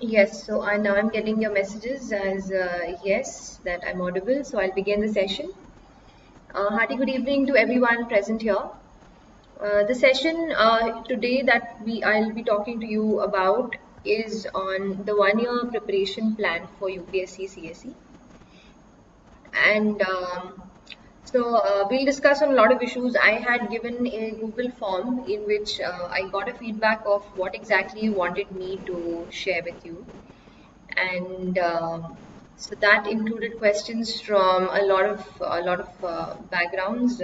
Yes, so now I'm getting your messages as yes, that I'm audible. So I'll begin the session. Hearty good evening to everyone present here. The session today that I'll be talking to you about is on the 1 year preparation plan for UPSC CSE. And we'll discuss on a lot of issues. I had given a Google form in which I got a feedback of what exactly you wanted me to share with you. And so that included questions from a lot of backgrounds,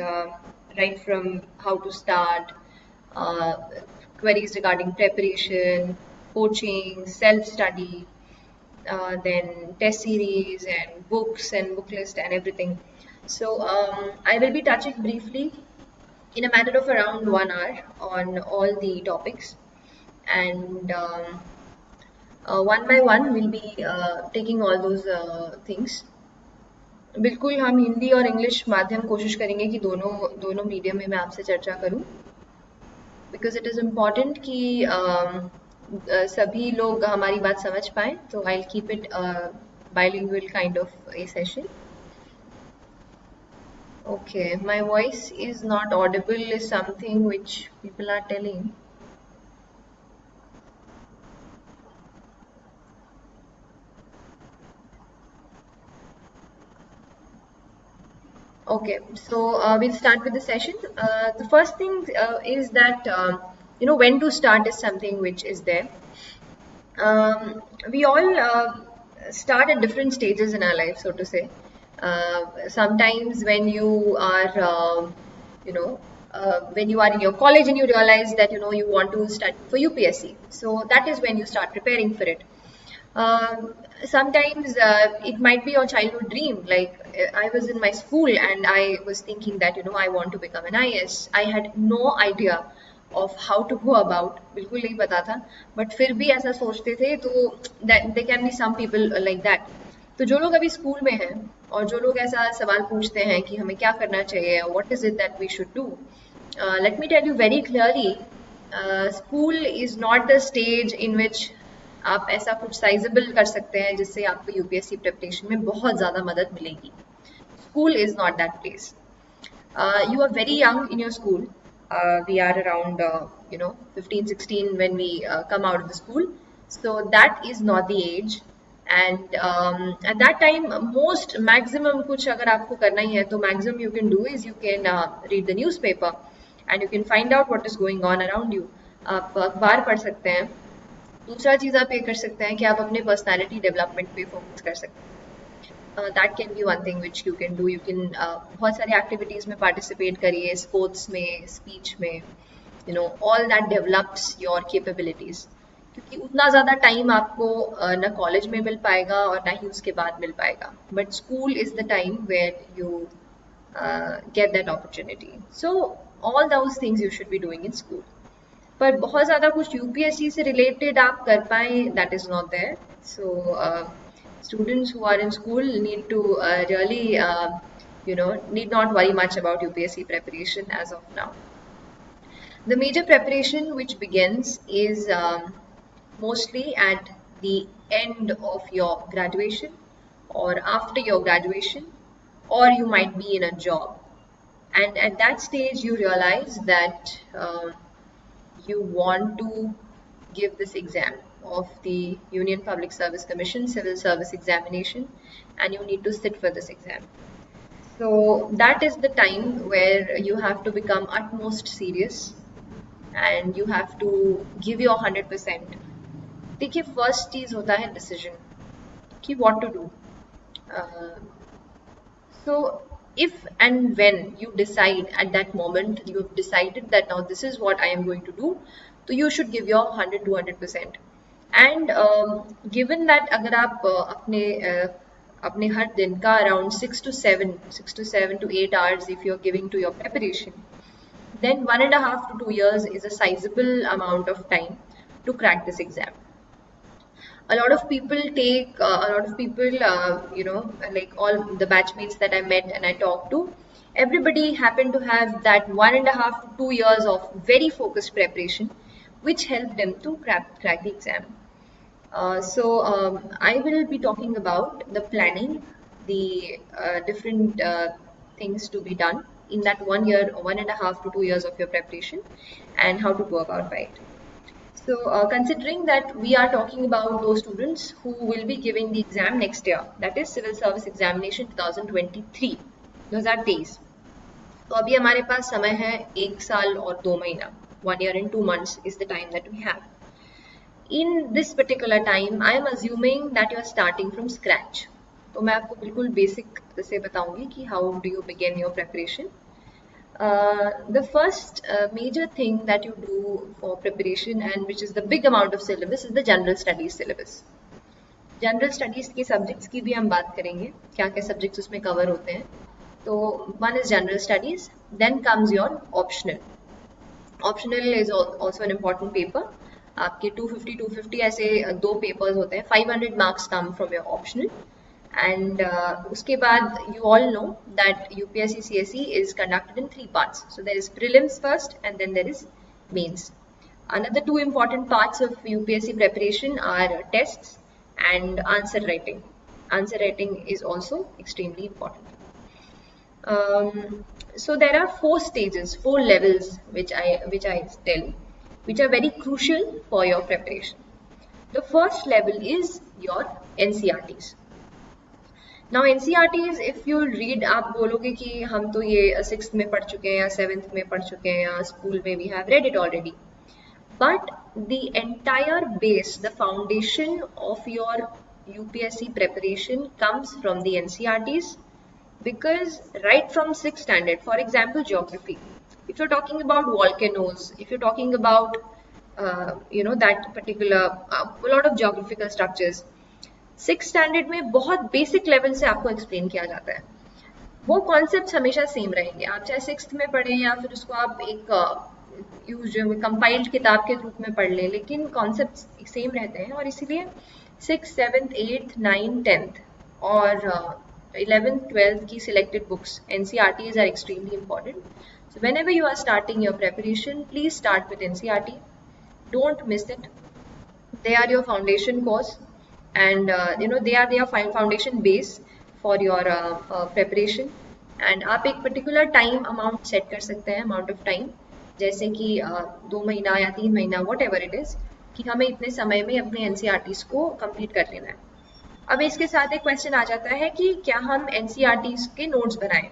right from how to start, uh, queries regarding preparation, coaching, self-study, then test series and books and book list and everything. So I will be touching briefly in a matter of around 1 hour on all the topics, and one by one we'll be taking all those things. बिल्कुल हम हिंदी और English माध्यम कोशिश करेंगे कि दोनों दोनों medium में मैं आपसे चर्चा करूं, बिकॉज इट इज़ इम्पॉर्टेंट कि सभी लोग हमारी बात समझ पाएं. तो I will keep it bilingual kind of a session. Okay, my voice is not audible is something which people are telling. Okay, so we'll start with the session. The first thing is that when to start is something which is there. We all start at different stages in our life, so to say. Sometimes when you are, when you are in your college and you realize that you want to study for UPSC, so that is when you start preparing for it. Sometimes it might be your childhood dream. Like I was in my school and I was thinking that I want to become an IAS. I had no idea of how to go about. बिल्कुल नहीं पता था, but फिर भी ऐसा सोचते थे. तो there can be some people like that. तो जो लोग अभी स्कूल में हैं और जो लोग ऐसा सवाल पूछते हैं कि हमें क्या करना चाहिए, what is it that we should do, let me tell you very clearly, school is not the stage in which आप ऐसा कुछ साइजेबल कर सकते हैं जिससे आपको यूपीएससी प्रिपरेशन में बहुत ज़्यादा मदद मिलेगी. School is not that place. You are very young in your school. We are around 15 16 when we come out of the school, so that is not the age. And at that time most maximum कुछ अगर आपको करना ही है तो maximum you can do is you can read the newspaper and you can find out what is going on around you. आप अखबार पढ़ सकते हैं. दूसरा चीज़ आप ये कर सकते हैं कि आप अपने पर्सनालिटी डेवलपमेंट पे फोकस कर सकते हैं. That can be one thing which you can do. You can बहुत सारी एक्टिविटीज़ में पार्टिसिपेट करिए, स्पोर्ट्स में, स्पीच में, all that develops your capabilities. क्योंकि उतना ज़्यादा टाइम आपको ना कॉलेज में मिल पाएगा और ना ही उसके बाद मिल पाएगा. But school is the time where you get that opportunity. So all those things you should be doing in school. पर बहुत ज़्यादा कुछ यूपीएससी से रिलेटेड आप कर पाए, that is not there. So students who are in school need to really need not worry much about UPSC preparation as of now. The major preparation which begins is mostly at the end of your graduation or after your graduation, or you might be in a job, and at that stage you realize that you want to give this exam of the Union Public Service Commission Civil Service Examination, and you need to sit for this exam. So that is the time where you have to become utmost serious and you have to give your 100%. देखिए, first चीज होता है decision कि what to do. So if and when you decide at that moment, you have decided that now this is what I am going to do, so you should give your 100-200%. And given that अगर आप अपने हर दिन का around 6 to 8 hours if you're giving to your preparation, then 1.5 to 2 years is a sizable amount of time to crack this exam. A lot of people like all the batchmates that I met and I talked to, everybody happened to have that 1.5 to 2 years of very focused preparation which helped them to crack the exam. I will be talking about the planning, the different things to be done in that 1 year, 1.5 to 2 years of your preparation, and how to go about by it. Considering that we are talking about those students who will be giving the exam next year, that is Civil Service Examination 2023, तो अभी हमारे पास समय है 1 साल और 2 महीना. 1 year and 2 months is the time that we have. In this particular time, I am assuming that you are starting from scratch. तो मैं आपको बिल्कुल बेसिक से बताऊंगी कि how do you begin your preparation. The first major thing that you do for preparation, and which is the big amount of syllabus, is the general studies syllabus. General studies के subjects की भी हम बात करेंगे, क्या क्या subjects उसमें cover होते हैं. तो one is general studies, then comes your optional. Optional is also an important paper. आपके 250 ऐसे 2 पेपर्स होते हैं. 500 marks come from your optional. And उसके बाद you all know that UPSC CSE is conducted in 3 parts. So there is prelims first, and then there is mains. Another 2 important parts of UPSC preparation are tests and answer writing. Answer writing is also extremely important. So there are 4 stages, 4 levels which I tell, which are very crucial for your preparation. The first level is your NCERTs. Now NCERTs, if you read, आप बोलोगे कि हम तो ये 6th में पढ़ चुके हैं या 7th में पढ़ चुके हैं या स्कूल में we have read it already. But the entire base, the foundation of your UPSC preparation comes from the NCERTs, because right from 6th standard, for example geography, if you're talking about volcanoes, if you're talking about that particular a lot of geographical structures, 6th standard में बहुत basic level से आपको explain किया जाता है. वो concepts हमेशा same रहेंगे, आप चाहे 6th में पढ़ें या फिर उसको आप एक कंपाइल्ड किताब के रूप में पढ़ लें, लेकिन कॉन्सेप्ट्स सेम रहते हैं. और इसीलिए 6th, 7th, 8th, 9th, 10th और 11th, 12th की selected books NCERTs are extremely important. So whenever you are starting your preparation, please start with NCERT. Don't miss it. They are your foundation course. And they are their foundation base for your preparation. And आप एक particular time amount set कर सकते हैं, amount of time, जैसे कि 2 महीना या 3 महीना, whatever it is, कि हमें इतने समय में अपने NCERTs को complete कर लेना है. अब इसके साथ एक क्वेश्चन आ जाता है कि क्या हम NCERTs के नोट्स बनाएं.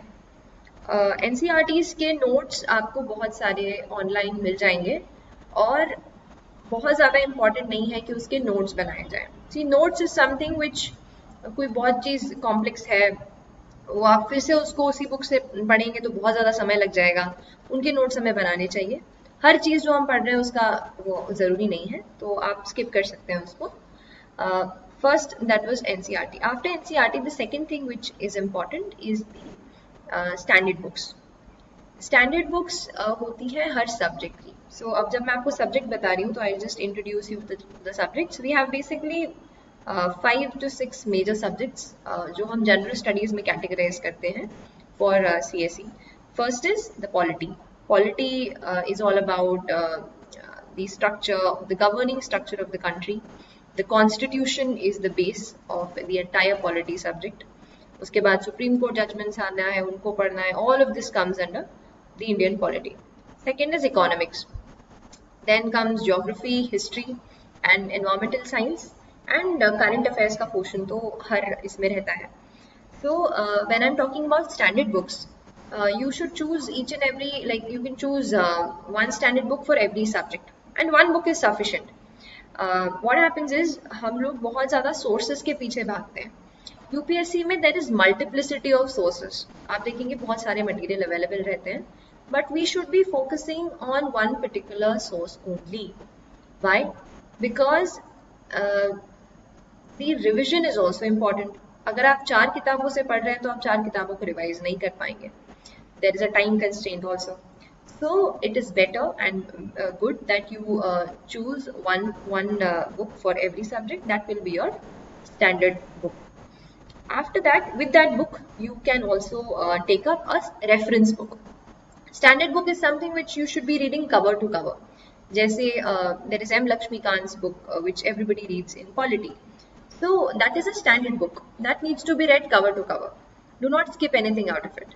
NCERTs के नोट्स आपको बहुत सारे ऑनलाइन मिल जाएंगे और बहुत ज़्यादा इम्पॉर्टेंट नहीं है कि उसके नोट्स बनाए जाएं. See notes is something which, कोई बहुत चीज़ कॉम्प्लेक्स है, वो आप फिर से उसको उसी बुक से पढ़ेंगे तो बहुत ज़्यादा समय लग जाएगा. उनके नोट्स हमें बनाने चाहिए. हर चीज़ जो हम पढ़ रहे हैं उसका वो ज़रूरी नहीं है, तो आप स्किप कर सकते हैं उसको. First that was NCERT. After NCERT the second thing which is important is the standard books. Standard books होती है हर सब्जेक्ट की. So अब जब मैं आपको सब्जेक्ट बता रही हूँ तो I just introduce you the subjects. We have basically 5 to 6 major subjects जो हम जनरल स्टडीज में कैटेगराइज करते हैं for CSE. First is the polity. Polity is all about the structure, the governing structure of the country. The constitution is the base of the entire polity subject. उसके बाद supreme court judgements आना है, उनको पढ़ना है. All of this comes under the Indian polity. Second is economics. Then comes geography, history and environmental science, and current affairs का portion तो हर इसमें रहता है. So when I'm talking about standard books, you should choose each and every, like you can choose one standard book for every subject, and one book is sufficient. What happens is हम लोग बहुत ज़्यादा sources के पीछे भागते हैं. UPSC में there is multiplicity of sources. आप देखेंगे बहुत सारे material available रहते हैं. But we should be focusing on one particular source only. Why? Because the revision is also important. अगर आप 4 किताबों से पढ़ रहे हैं तो आप 4 किताबों को रिवाइज नहीं कर पाएंगे. There is a time constraint also. So it is better and good that you choose one book for every subject. That will be your standard book. After that, with that book, you can also take up a reference book. Standard book is something which you should be reading cover to cover. जैसे there is M. Lakshmikant's book which everybody reads in polity. So that is a standard book that needs to be read cover to cover. Do not skip anything out of it.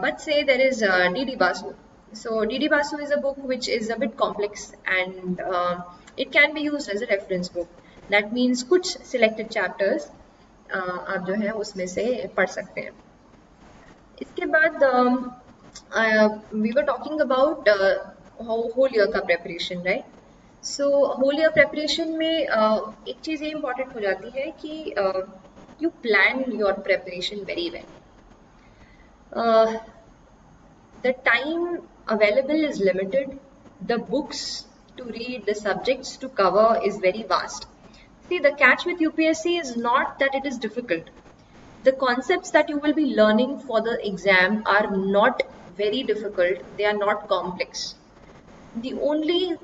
But say there is D.D. Basu. So D.D. Basu is a book which is a bit complex and it can be used as a reference book. That means कुछ selected chapters आप जो है उसमें से पढ़ सकते हैं. इसके बाद we were talking about whole year का preparation, right? So whole year preparation में एक चीज़ ये important हो जाती है कि you plan your preparation very well. The time available is limited. The books to read, the subjects to cover is very vast. See, the catch with UPSC is not that it is difficult. The concepts that you will be learning for the exam are not very difficult. They are not complex. The only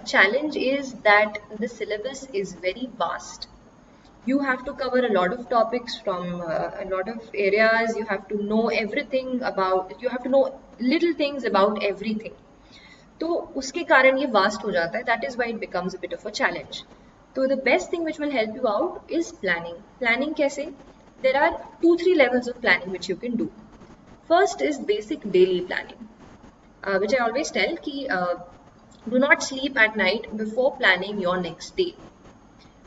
challenge is that the syllabus is very vast. You have to cover a lot of topics from a lot of areas. You have to know everything about, you have to know little things about everything. तो उसके कारण ये vast हो जाता है. That is why it becomes a bit of a challenge. So the best thing which will help you out is planning. Planning कैसे? There are 2-3 levels of planning which you can do. First is basic daily planning, which I always tell कि do not sleep at night before planning your next day.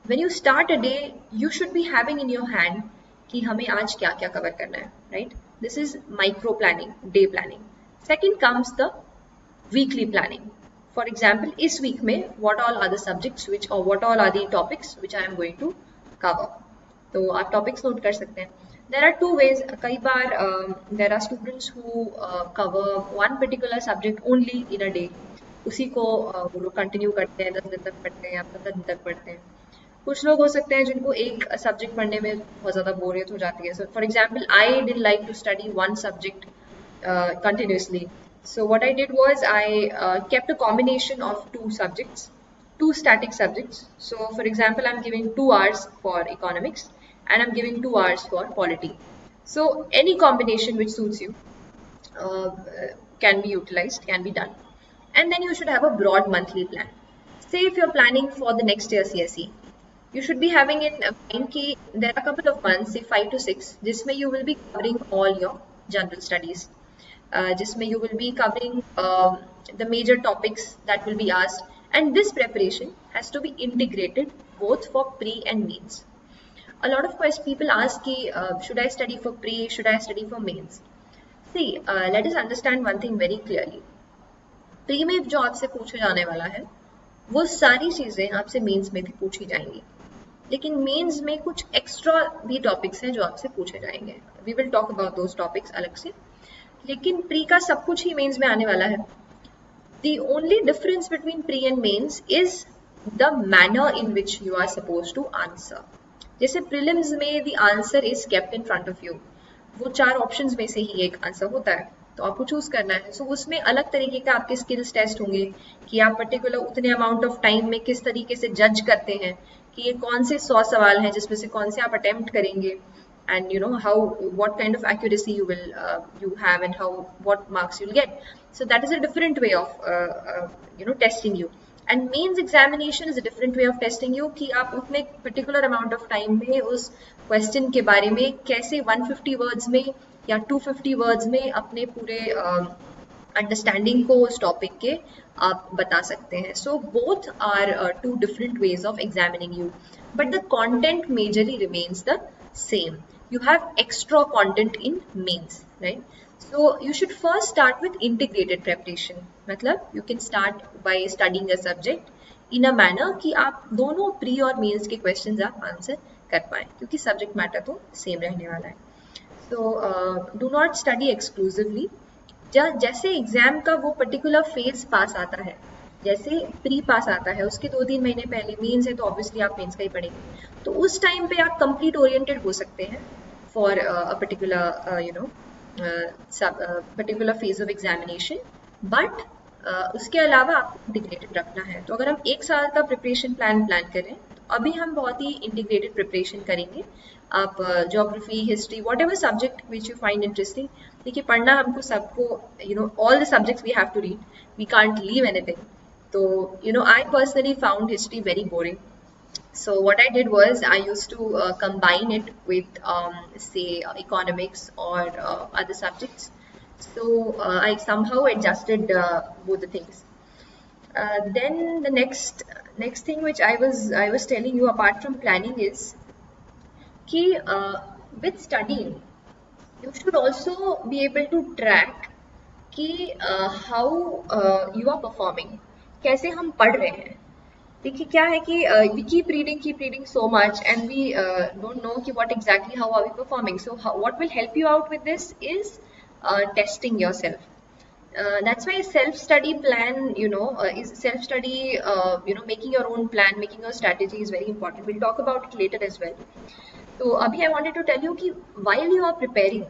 When you start a day, you should be having in your hand कि हमें आज क्या क्या cover करना है, right? This is micro planning, day planning. Second comes the weekly planning. For example, इस week में what all are the subjects which or what all are the topics which I am going to cover. तो आप topics note कर सकते हैं. There are two ways. कई बार there are students who cover one particular subject only in a day. उसी को वो लोग कंटिन्यू करते हैं, 10 दिन तक पढ़ते हैं या 15 दिन तक पढ़ते हैं. कुछ लोग हो सकते हैं जिनको एक सब्जेक्ट पढ़ने में बहुत ज़्यादा बोरियत हो जाती है. So for example I did like to study one subject continuously. So what I did was I kept a combination of two subjects, two static subjects. So for example, I'm giving 2 hours for economics and I'm giving 2 hours for polity. So any combination which suits you can be utilized, can be done. And then you should have a broad monthly plan. Say if you're planning for the next year CSE, you should be having in mind कि there are a couple of months, say 5 to 6, जिसमें you will be covering all your general studies. जिसमें you will be covering the major topics that will be asked, and this preparation has to be integrated both for pre and mains. A lot of people ask कि should I study for pre, should I study for mains? See, let us understand one thing very clearly. pre में जो आपसे पूछे जाने वाला है वो सारी चीज़ें आपसे मेंस में भी पूछी जाएंगी, लेकिन मेंस में कुछ एक्स्ट्रा भी टॉपिक्स हैं जो आपसे पूछे जाएंगे. We will talk about those topics अलग से, लेकिन प्री का सब कुछ ही मेंस में आने वाला है. The only difference between pre and mains is the manner in which you are suppose to answer. जैसे प्रीलिम्स में the answer is kept in front of you, वो 4 ऑप्शंस में से ही एक आंसर होता है, तो आपको चूज करना है. सो उसमें अलग तरीके का आपके स्किल्स टेस्ट होंगे कि आप पर्टिकुलर उतने अमाउंट ऑफ टाइम में किस तरीके से जज करते हैं कि ये कौन से 100 सवाल हैं जिसमें से कौन से आप अटेम्प्ट करेंगे, and you know how what kind of accuracy you will you have and how what marks you'll get. So that is a different way of testing you. And mains examination is a different way of testing you कि आप उतने particular amount of time में उस question के बारे में कैसे 150 words में या 250 words में अपने पूरे अंडरस्टैंडिंग को उस टॉपिक के आप बता सकते हैं. So both are 2 different ways of examining you, but the content majorly remains the same. You have extra content in mains, right? So you should first start with integrated preparation. मतलब you can start by studying a subject in a manner कि आप दोनों pre और mains के questions आप answer कर पाएं, क्योंकि subject matter तो same रहने वाला है. So do not study exclusively. जैसे एग्जाम का वो पर्टिकुलर फेज पास आता है, जैसे प्री पास आता है, उसके 2-3 महीने पहले मेंस है तो ऑब्वियसली आप मेंस का ही पढ़ेंगे, तो उस टाइम पे आप कंप्लीट ओरिएंटेड हो सकते हैं for a particular particular phase of examination. But उसके अलावा आपको इंटीग्रेटेड रखना है. तो अगर हम 1 साल का प्रिपरेशन प्लान करें तो अभी हम बहुत ही इंटीग्रेटेड प्रिपरेशन करेंगे. आप geography, history, whatever subject which you find interesting, देखिए पढ़ना हमको सबको, all the subjects we have to read, we can't leave anything. तो I personally found history very boring. So what I did was I used to combine it with say economics or other subjects. So I somehow adjusted both the things. Then the next thing which I was telling you apart from planning is कि with studying you should also be able to track कि how you are performing, कैसे हम पढ़ रहे हैं. देखिए क्या है कि we keep reading so much and we don't know कि what exactly how are we performing. So what will help you out with this is testing yourself. That's why self-study plan, is self-study, making your own plan, making your strategy is very important. We'll talk about it later as well. So abhi I wanted to tell you कि while you are preparing,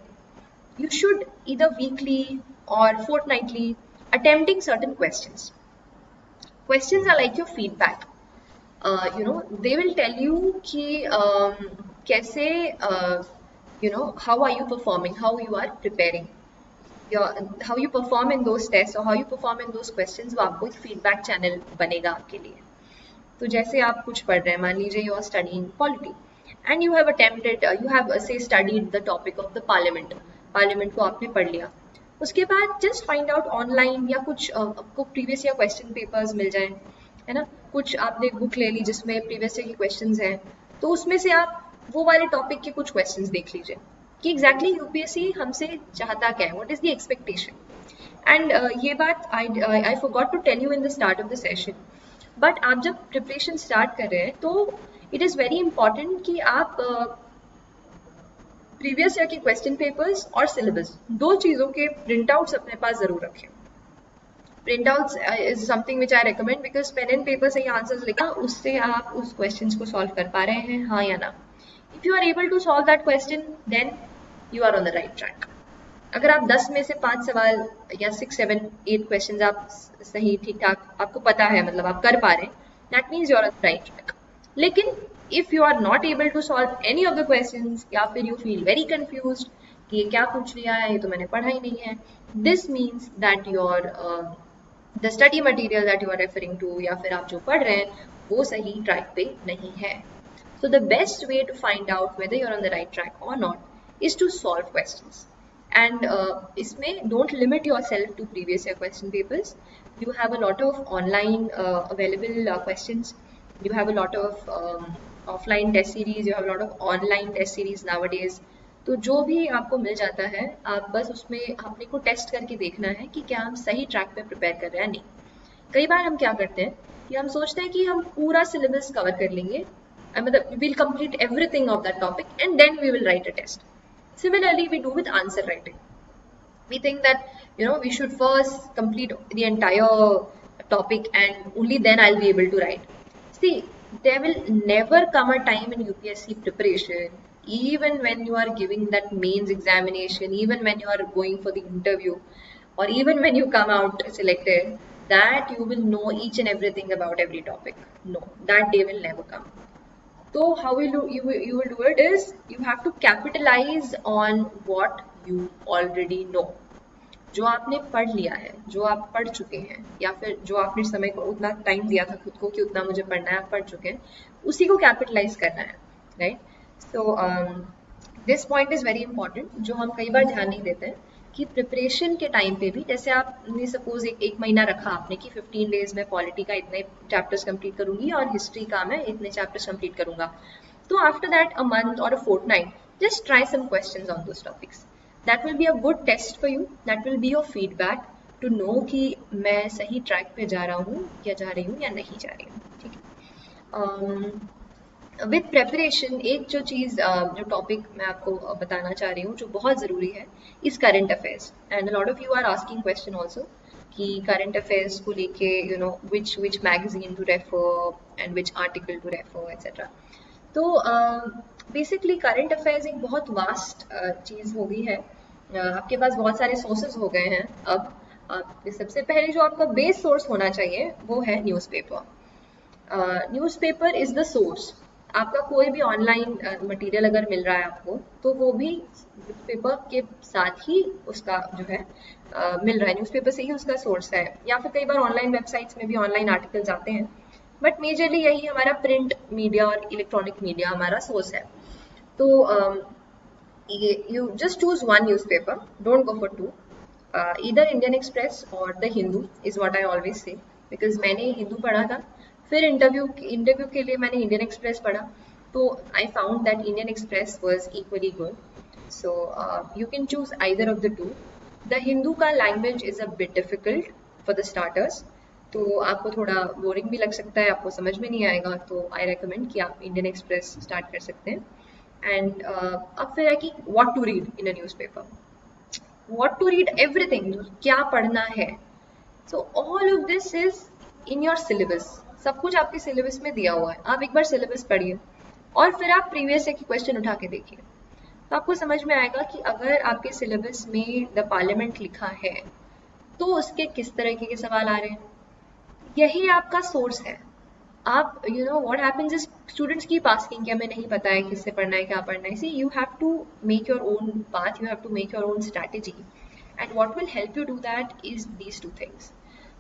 you should either weekly or fortnightly attempting certain questions. Questions are like your feedback. They will tell you कि कैसे how are you performing, how you are preparing, how you perform in those tests or how you perform in those questions. वो आपको एक feedback channel बनेगा आपके लिए. तो जैसे आप कुछ पढ़ रहे हैं, मान लीजिए you are studying polity and you have attempted, you have say studied the topic of the parliament को आपने पढ़ लिया. उसके बाद just find out online या कुछ आपको previous year question papers मिल जाएं, है ना. कुछ आपने बुक ले ली जिसमें previous year के questions हैं, तो उसमें से आप वो वाले टॉपिक के कुछ questions देख लीजिए कि एग्जैक्टली यूपीएससी हमसे चाहता क्या है, what is the expectation. And ये बात I forgot to tell you in the start of the session, but आप जब प्रिपरेशन स्टार्ट कर रहे हैं तो इट इज़ वेरी इंपॉर्टेंट कि आप प्रीवियस ईयर के क्वेश्चन पेपर्स और सिलेबस दो चीज़ों के प्रिंट आउट्स अपने पास ज़रूर रखें. Print outs is something which I recommend because pen and paper से ही आंसर्स लिखा, उससे आप उस क्वेश्चन को सॉल्व कर पा रहे हैं, हाँ या ना. If you are able to solve that question, then you are on the right track. अगर आप 10 में से 5 सवाल या 6, 7, 8 questions आप सही ठीक ठाक आपको पता है, मतलब आप कर पा रहे हैं, that means you are on the right track. लेकिन if you are not able to solve any of the questions या फिर you feel very confused कि ये क्या पूछ लिया है, ये तो मैंने पढ़ा ही नहीं है, this means that your the study material that you are referring to या फिर आप जो पढ़ रहे हैं वो सही ट्रैक पे नहीं है. So the best way to find out whether you're on the right track or not is to solve questions. And इसमें don't limit yourself to previous year question papers. You have a lot of online available questions. You have a lot of offline test series. You have a lot of online test series nowadays. तो जो भी आपको मिल जाता है, आप बस उसमें अपने को टेस्ट करके देखना है कि क्या हम सही ट्रैक पे प्रिपेयर कर रहे हैं नहीं. कई बार हम क्या करते हैं कि हम सोचते हैं कि हम पूरा सिलेबस कवर कर लेंगे, we'll complete everything of that topic and then we will write a test. Similarly, we do with answer writing. We think that we should first complete the entire topic and only then I'll be able to write. See, there will never come a time in UPSC preparation, even when you are giving that mains examination, even when you are going for the interview, or even when you come out selected, that you will know each and everything about every topic. No, that day will never come. So how you will do it is you have to capitalize on what you already know. जो आपने पढ़ लिया है, जो आप पढ़ चुके हैं, या फिर जो आपने समय को उतना टाइम दिया था खुद को कि उतना मुझे पढ़ना है, आप पढ़ चुके हैं, उसी को कैपिटलाइज करना है, right. So this point is very important, जो हम कई बार ध्यान नहीं देते हैं कि प्रिपरेशन के टाइम पे भी, जैसे आपने सपोज एक महीना रखा आपने कि 15 डेज में पॉलिटी का इतने चैप्टर्स कंप्लीट करूंगी और हिस्ट्री का मैं इतने चैप्टर्स कंप्लीट करूंगा. तो आफ्टर दैट अ मंथ और a fortnight just try some questions on those topics. That will be a good test for you, that will be your feedback to know कि मैं सही track पे जा रहा हूँ या जा रही हूँ या नहीं जा रही हूँ. ठीक है. विद प्रेपरेशन एक जो चीज़ जो टॉपिक मैं आपको बताना चाह रही हूँ जो बहुत ज़रूरी है is current affairs. And a lot of you are asking question also कि करंट अफेयर्स को लेके which magazine to refer and which article to refer etcetera. तो बेसिकली करंट अफेयर्स एक बहुत वास्ट चीज़ हो गई है. आपके पास बहुत सारे सोर्सेज हो गए हैं. अब सबसे पहले जो आपका बेस सोर्स होना चाहिए वो है newspaper. Newspaper is the source. आपका कोई भी ऑनलाइन मटेरियल अगर मिल रहा है आपको, तो वो भी न्यूज़पेपर के साथ ही उसका जो है मिल रहा है, न्यूज़पेपर से ही उसका सोर्स है, या फिर कई बार ऑनलाइन वेबसाइट्स में भी ऑनलाइन आर्टिकल्स आते हैं, बट मेजरली यही हमारा प्रिंट मीडिया और इलेक्ट्रॉनिक मीडिया हमारा सोर्स है। तो you just choose one newspaper, don't go for two. Either Indian Express or the Hindu is what I always say, because मैंने हिंदू पढ़ा था, फिर इंटरव्यू के लिए मैंने इंडियन एक्सप्रेस पढ़ा, तो I found that Indian Express was equally good. So you can choose either of the two. The Hindu का language is a bit difficult for the starters, तो आपको थोड़ा बोरिंग भी लग सकता है, आपको समझ में नहीं आएगा, तो आई रेकमेंड कि आप इंडियन एक्सप्रेस स्टार्ट कर सकते हैं। एंड अब फिर है कि what to read in a newspaper, what to read, everything, क्या पढ़ना है। So all of this is in your syllabus, सब कुछ आपके सिलेबस में दिया हुआ है। आप एक बार सिलेबस पढ़िए और फिर आप प्रीवियस ईयर की क्वेश्चन उठा के देखिए, तो आपको समझ में आएगा कि अगर आपके सिलेबस में द पार्लियामेंट लिखा है तो उसके किस तरीके के सवाल आ रहे हैं, यही आपका सोर्स है। आप what happens is students keep asking कि हमें नहीं पता है किससे पढ़ना है, क्या पढ़ना है। See you have to make your own path, you have to make your own strategy, and what will help you do that is these two things.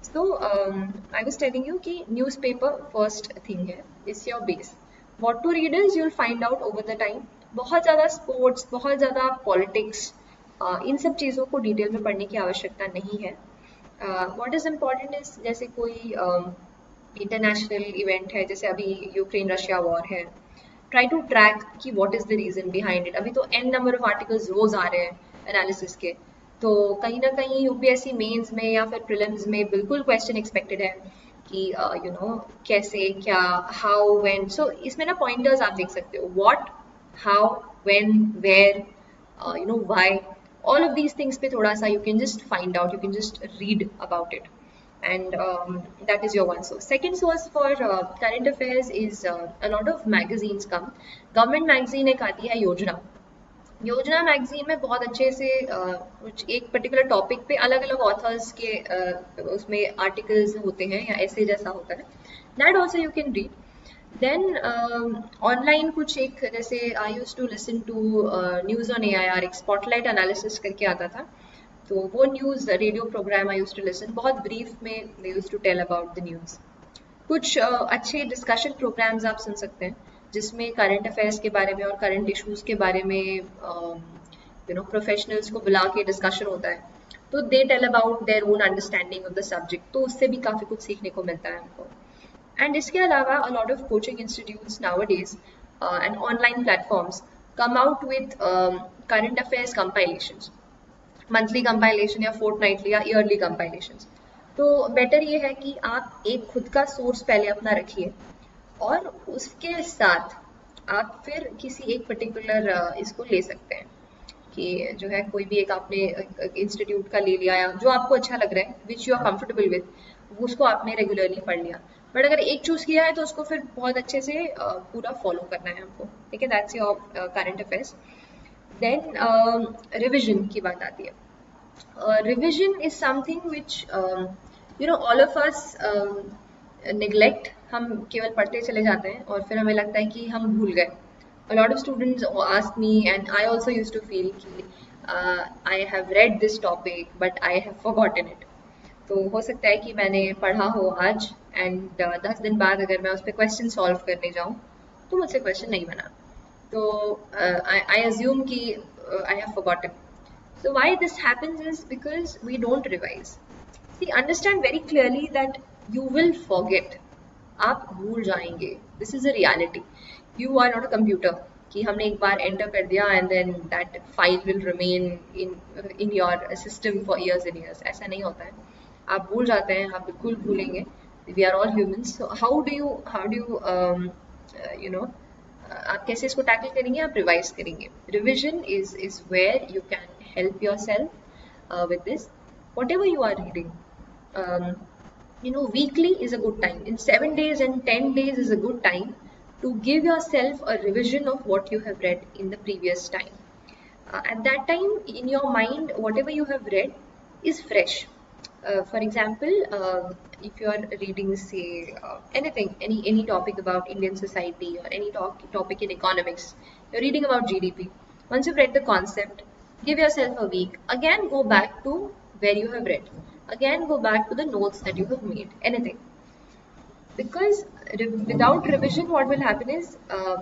So I was telling you कि newspaper first thing है, it's your base. What to read is you'll find out over the time. बहुत ज़्यादा sports, बहुत ज़्यादा politics, इन सब चीज़ों को detail में पढ़ने की आवश्यकता नहीं है। व्हाट इज इम्पॉर्टेंट इज जैसे कोई इंटरनेशनल इवेंट है, जैसे अभी यूक्रेन रशिया वॉर है, ट्राई टू ट्रैक कि what is the reason behind it. अभी तो एन नंबर ऑफ आर्टिकल्स रोज आ रहे हैं एनालिसिस के, तो कहीं ना कहीं यूपीएससी मेंस में या फिर प्रीलिम्स में बिल्कुल क्वेश्चन एक्सपेक्टेड है कि कैसे, क्या, हाउ, व्हेन। सो इसमें ना पॉइंटर्स आप देख सकते हो, what, how, when, where, why, all of these things पे थोड़ा सा you can just find out, you can just read about it, and that is your one source. Second source for current affairs is a lot of magazines come. Government magazine एक आती है योजना magazine में बहुत अच्छे से कुछ एक पर्टिकुलर टॉपिक पे अलग अलग ऑथर्स के उसमें आर्टिकल्स होते हैं या ऐसे जैसा होता है, that also you can read. Then online कुछ एक, जैसे I used to listen to news on AIR, एक स्पॉटलाइट एनालिसिस करके आता था, तो वो news radio program I used to listen, बहुत ब्रीफ में they used to tell about the news. कुछ अच्छे डिस्कशन प्रोग्राम्स आप सुन सकते हैं जिसमें करंट अफेयर्स के बारे में और करंट इश्यूज के बारे में प्रोफेशनल्स को बुला के डिस्कशन होता है, तो they tell about their own understanding of the subject, तो उससे भी काफ़ी कुछ सीखने को मिलता है हमको। एंड इसके अलावा अ lot of coaching institutes nowadays and online platforms come out with current affairs compilations, monthly compilation या फोर्टनाइटली या ईयरली कंपाइलेशंस। तो बेटर ये है कि आप एक खुद का सोर्स पहले अपना रखिए और उसके साथ आप फिर किसी एक पर्टिकुलर इसको ले सकते हैं, कि जो है कोई भी एक आपने इंस्टीट्यूट का ले लिया या जो आपको अच्छा लग रहा है, which you are comfortable with, उसको आपने रेगुलरली पढ़ लिया। बट अगर एक चूज किया है तो उसको फिर बहुत अच्छे से पूरा फॉलो करना है हमको, ठीक है। That's your current affairs. Then revision की बात आती है। Revision is something which all of us neglect, हम केवल पढ़ते चले जाते हैं और फिर हमें लगता है कि हम भूल गए। A lot of students ask me, and I also used to feel कि I have read this topic but I have forgotten it. तो हो सकता है कि मैंने पढ़ा हो आज एंड 10 दिन बाद अगर मैं उस पर क्वेश्चन सॉल्व करने जाऊँ तो मुझसे क्वेश्चन नहीं बना, तो I assume कि I have forgotten. So why this happens is because we don't revise. See, understand very clearly that you will forget. आप भूल जाएंगे, this is a reality. You are not a computer कि हमने एक बार enter कर दिया and then that file will remain in your system for years and years, ऐसा नहीं होता है। आप भूल जाते हैं, आप बिल्कुल भूलेंगे, we are all humans. So how do you आप कैसे इसको टैकल करेंगे, आप रिवाइज करेंगे। Revision is where you can help your self with this, whatever you are reading. Weekly is a good time. In 7 days and 10 days is a good time to give yourself a revision of what you have read in the previous time. At that time, in your mind, whatever you have read is fresh. For example, if you are reading, say, anything, any topic about Indian society or any topic in economics, you're reading about GDP. Once you've read the concept, give yourself a week. Again, go back to where you have read. Again, go back to the notes that you have made. Anything. Because without revision, what will happen is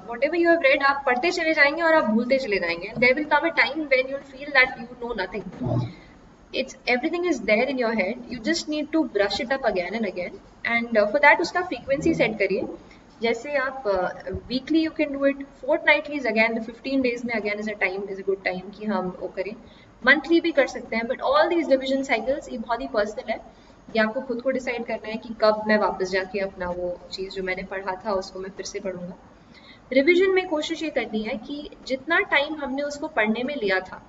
whatever you have read, आप पढ़ते चले जाएंगे और आप भूलते चले जाएंगे. And there will come a time when you'll feel that you know nothing. It's everything is there in your head. You just need to brush it up again and again. And for that, उसका frequency set करिए. जैसे आप weekly you can do it. Fortnightly is again the 15 days में again is a good time कि हम वो करें. Monthly भी कर सकते हैं. But all these revision cycles ये बहुत ही personal है. ये आपको खुद को डिसाइड करना है कि कब मैं वापस जाके अपना वो चीज़ जो मैंने पढ़ा था उसको मैं फिर से पढ़ूंगा. रिवीजन में कोशिश ये करनी है कि जितना टाइम हमने उसको पढ़ने में लिया था,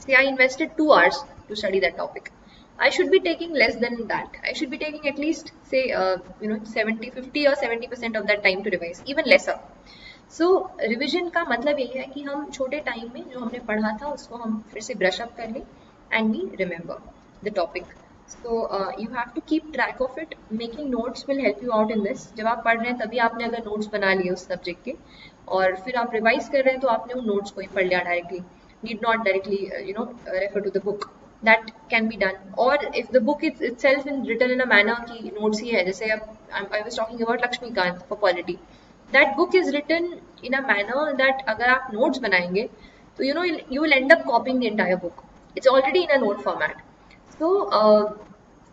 say I invested 2 hours to study that topic, I should be taking less than that. I should be taking at least say 50 or 70% of that time to revise, even lesser. So revision का मतलब यही है कि हम छोटे time में जो हमने पढ़ा था उसको हम फिर से ब्रश अप कर लें and we remember the topic. So you have to keep track of it. Making notes will help you out in this. जब आप पढ़ रहे हैं तभी आपने अगर notes बना लिए उस subject के और फिर आप revise कर रहे हैं तो आपने उन notes को ही पढ़ लिया directly. Need not directly refer to the book. That can be done. Or if the book itself is written in a manner कि notes ही है, जैसे I was talking about Lakshmikant for polity. That book is written in a manner that अगर आप notes बनाएंगे तो you will end up copying the entire book. It's already in a note format. So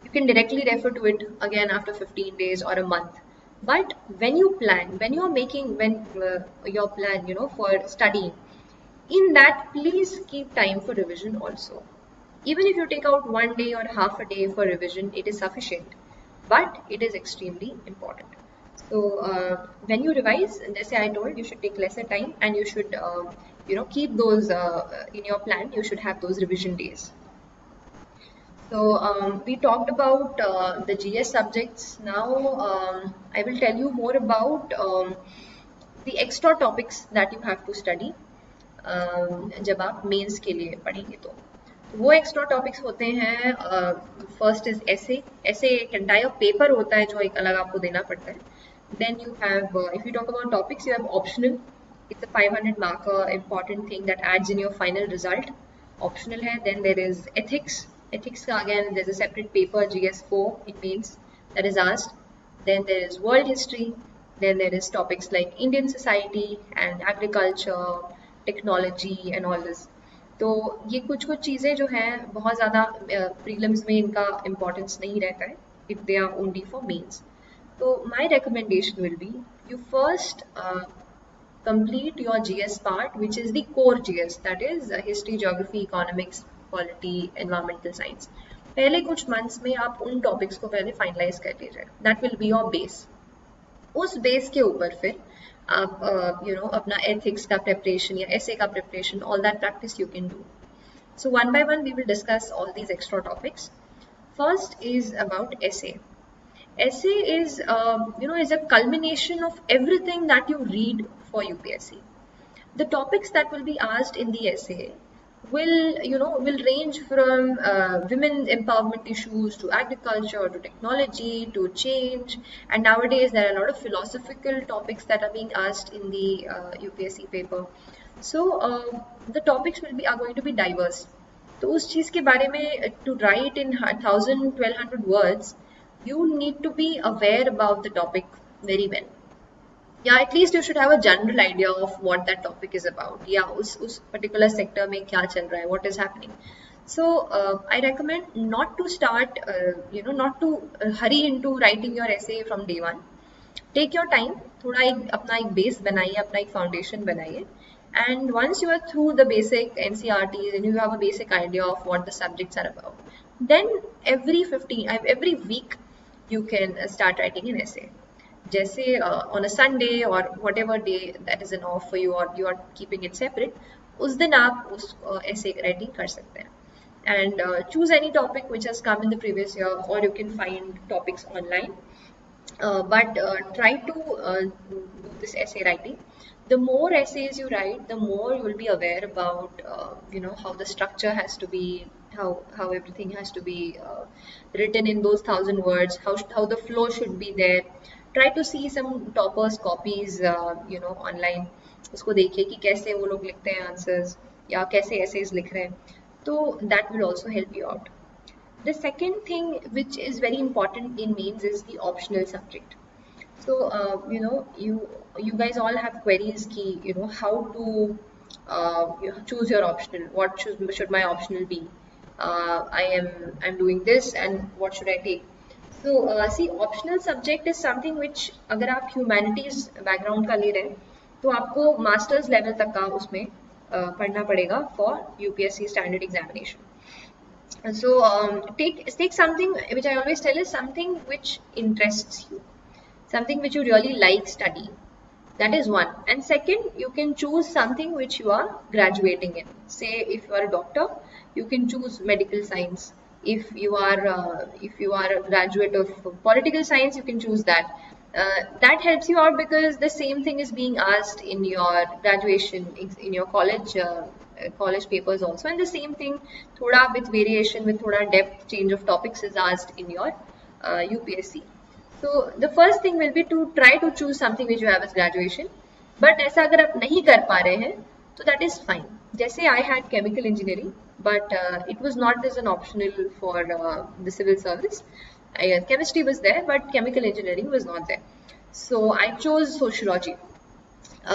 you can directly refer to it again after 15 days or a month. But when you plan, when you are making your plan, for studying, in that please keep time for revision also. Even if you take out 1 day or half a day for revision, it is sufficient. But it is extremely important. So when you revise, as I told, you should take lesser time and you should keep those in your plan. You should have those revision days. So we talked about the GS subjects. Now I will tell you more about the extra topics that you have to study जब आप mains के लिए पढ़ेंगे तो वो extra topics होते हैं. First is एसे. एसे एक एंटायर पेपर होता है जो एक अलग आपको देना पड़ता है. Then you have, if you talk about topics, you have optional. It's a 500 marker important thing that adds in your final result. Optional है. Then there is ethics. Ethics का again there's a separate paper, GS4 it means, that is asked. Then there is world history. Then there is topics like Indian society and agriculture, technology and all this. तो ये कुछ चीज़ें जो हैं बहुत ज़्यादा prelims में इनका इम्पोर्टेंस नहीं रहता है. If they are only for mains. तो my recommendation will be you first complete your GS part, which is the core GS, that is history, geography, economics, polity, environmental science. पहले कुछ months में आप उन topics को पहले finalize कर लीजिए. That will be your base. उस base के ऊपर फिर आप अपना ethics का preparation या essay का preparation, all that practice you can do. So one by one we will discuss all these extra topics. First is about essay. Essay is is a culmination of everything that you read for UPSC. The topics that will be asked in the essay will range from women's empowerment issues to agriculture to technology to change, and nowadays there are a lot of philosophical topics that are being asked in the UPSC paper. So the topics are going to be diverse. तो उस चीज़ के बारे में to write in 1,000-1,200 words, you need to be aware about the topic very well. Yeah, at least you should have a general idea of what that topic is about. Yeah, उस particular sector में क्या चल रहा है, what is happening. So I recommend not to start, not to hurry into writing your essay from day one. Take your time. थोड़ा अपना एक base बनाइए, अपना एक foundation बनाइए. And once you are through the basic NCRTs and you have a basic idea of what the subjects are about, then every week you can start writing an essay. जैसे on a Sunday or whatever day that is an off for you or you are keeping it separate, उस दिन आप उस essay writing कर सकते हैं. And choose any topic which has come in the previous year, or you can find topics online. But try to do this essay writing. The more essays you write, the more you will be aware about how the structure has to be, how everything has to be written in those 1,000 words, how the flow should be there. Try to see some toppers copies online. उसको देखिए कि कैसे वो लोग लिखते हैं answers या कैसे essays लिख रहे हैं. तो that will also help you out. The second thing which is very important in mains is the optional subject. So you guys all have queries ki how to choose your optional. What should my optional be? I'm doing this, and what should I take? So see, optional subject is something which अगर आप humanities background का ले रहे हैं तो आपको masters level तक का उसमें पढ़ना पड़ेगा for UPSC standard examination. So take something which I always tell is something which interests you, something which you really like studying. That is one. And second, you can choose something which you are graduating in. Say if you are a doctor, you can choose medical science. If you are a graduate of political science, you can choose that. That helps you out because the same thing is being asked in your graduation, in your college papers also, and the same thing, thoda with variation, with thoda depth, change of topics is asked in your UPSC. So the first thing will be to try to choose something which you have as graduation. But ऐसा अगर आप नहीं कर पा रहे हैं तो that is fine. जैसे I had chemical engineering, but it was not as an optional for the civil service. Chemistry was there, but chemical engineering was not there. So I chose sociology.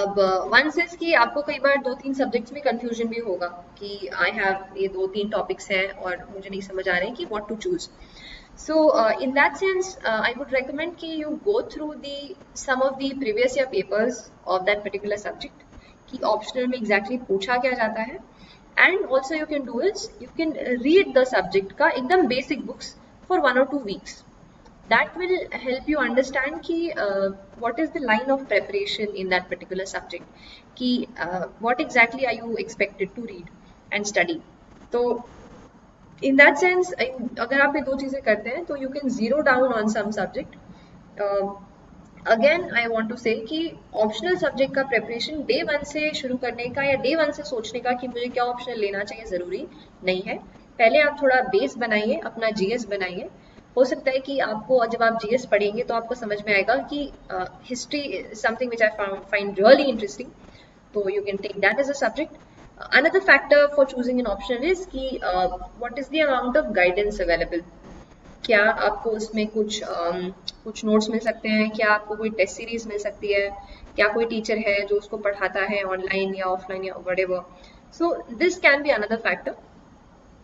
अब one says कि आपको कई बार 2-3 subjects में confusion भी होगा कि I have ये 2-3 topics हैं और मुझे नहीं समझ आ रहे हैं कि what to choose. So in that sense, I would recommend कि you go through some of the previous year papers of that particular subject कि optional में exactly पूछा क्या जाता है, and also you can do is you can read the subject का एकदम basic books for 1 or 2 weeks. That will help you understand कि what is the line of preparation in that particular subject कि what exactly are you expected to read and study. तो in that sense, अगर आप ये 2 चीजें करते हैं तो you can zero down on some subject. Again, I want to say कि optional subject का preparation day 1 से शुरू करने का या day 1 से सोचने का कि मुझे क्या optional लेना चाहिए ज़रूरी नहीं है. पहले आप थोड़ा base बनाइए, अपना GS बनाइए. हो सकता है कि आपको जब आप GS पढ़ेंगे तो आपको समझ में आएगा कि history is something which I find really interesting. So you can take that as a subject. Another factor for choosing an optional is कि what is the amount of guidance available. क्या आपको उसमें कुछ नोट्स मिल सकते हैं, क्या आपको कोई टेस्ट सीरीज मिल सकती है, क्या कोई टीचर है जो उसको पढ़ाता है ऑनलाइन या ऑफलाइन या whatever. So this can be another factor.